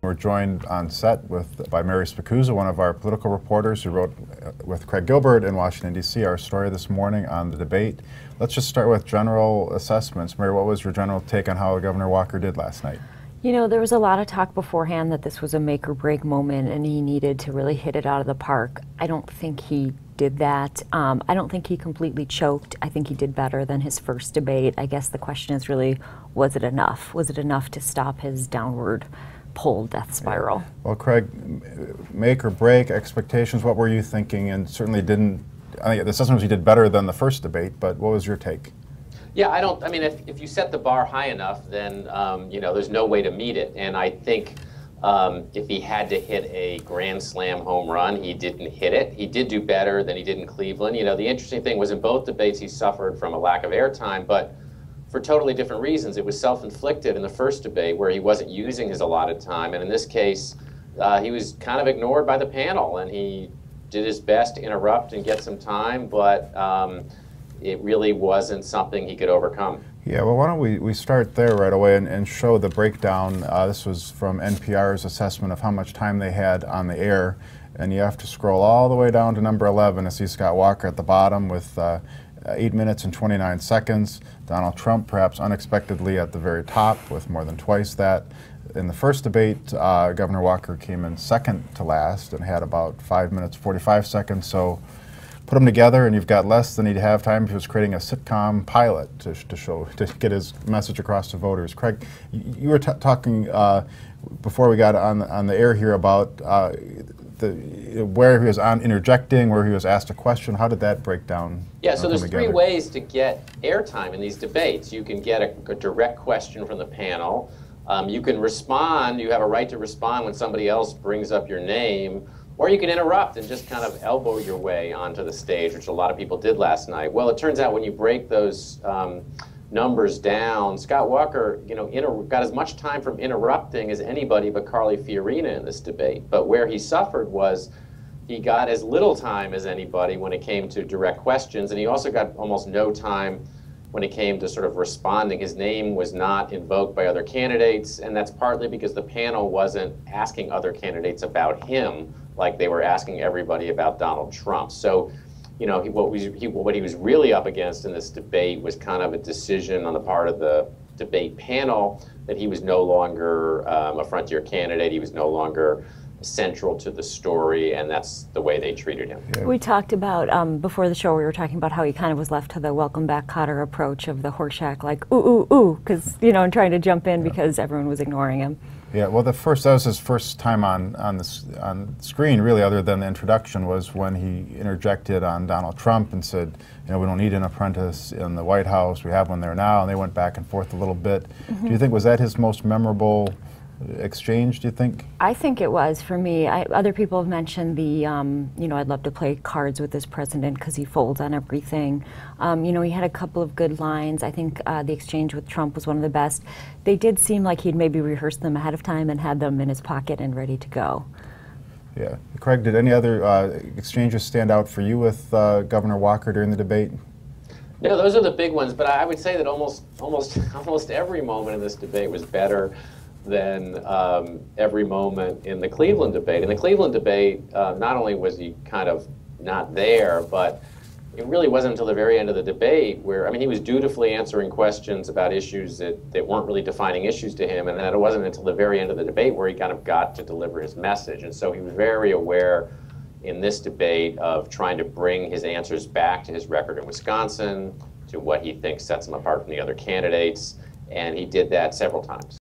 We're joined on set by Mary Spicuzza, one of our political reporters who wrote with Craig Gilbert in Washington, D.C., our story this morning on the debate. Let's just start with general assessments. Mary, what was your general take on how Governor Walker did last night? You know, there was a lot of talk beforehand that this was a make or break moment and he needed to really hit it out of the park. I don't think he did that. I don't think he completely choked. I think he did better than his first debate. I guess the question is really, was it enough? Was it enough to stop his downward pull death spiral? Yeah. Well, Craig, make or break expectations, what were you thinking? And certainly didn't, I think the assessment was you did better than the first debate, but what was your take? Yeah, I mean, if you set the bar high enough, then, you know, there's no way to meet it. And I think if he had to hit a grand slam home run, he didn't hit it. He did do better than he did in Cleveland. You know, the interesting thing was in both debates he suffered from a lack of airtime, but for totally different reasons. It was self-inflicted in the first debate where he wasn't using his allotted time. And in this case, he was kind of ignored by the panel, and he did his best to interrupt and get some time, but it really wasn't something he could overcome. Yeah, well, why don't we start there right away and show the breakdown. This was from NPR's assessment of how much time they had on the air, and you have to scroll all the way down to number 11 to see Scott Walker at the bottom with 8 minutes and 29 seconds. Donald Trump, perhaps unexpectedly, at the very top with more than twice that. In the first debate, Governor Walker came in second to last and had about 5 minutes 45 seconds. So put them together and you've got less than he'd have time if he was creating a sitcom pilot to get his message across to voters. Craig, you were talking before we got on the air here about where he was interjecting, where he was asked a question. How did that break down? Yeah, so there's three ways to get airtime in these debates. You can get a direct question from the panel. You can respond. You have a right to respond when somebody else brings up your name. Or you can interrupt and just kind of elbow your way onto the stage, which a lot of people did last night. Well, it turns out when you break those numbers down, Scott Walker, you know, got as much time from interrupting as anybody but Carly Fiorina in this debate. But where he suffered was he got as little time as anybody when it came to direct questions, and he also got almost no time when it came to sort of responding. His name was not invoked by other candidates, and that's partly because the panel wasn't asking other candidates about him like they were asking everybody about Donald Trump. So, you know, what he was really up against in this debate was kind of a decision on the part of the debate panel that he was no longer a frontier candidate, he was no longer central to the story, and that's the way they treated him. Yeah. We talked about, before the show, we were talking about how he kind of was left to the welcome back Cotter approach of the Horseshack, like, ooh, ooh, ooh, because, you know, and trying to jump in because everyone was ignoring him. Yeah, well, that was his first time on screen, really, other than the introduction, was when he interjected on Donald Trump and said, you know, we don't need an apprentice in the White House, we have one there now, and they went back and forth a little bit. Mm-hmm. Do you think, was that his most memorable exchange, do you think? I think it was, for me. Other people have mentioned the, you know, I'd love to play cards with this president because he folds on everything. You know, he had a couple of good lines. I think the exchange with Trump was one of the best. They did seem like he'd maybe rehearsed them ahead of time and had them in his pocket and ready to go. Yeah. Craig, did any other exchanges stand out for you with Governor Walker during the debate? No, those are the big ones, but I would say that almost every moment in this debate was better than every moment in the Cleveland debate. In the Cleveland debate, not only was he kind of not there, but it really wasn't until the very end of the debate where, I mean, he was dutifully answering questions about issues that weren't really defining issues to him, and then it wasn't until the very end of the debate where he kind of got to deliver his message. And so he was very aware in this debate of trying to bring his answers back to his record in Wisconsin, to what he thinks sets him apart from the other candidates, and he did that several times.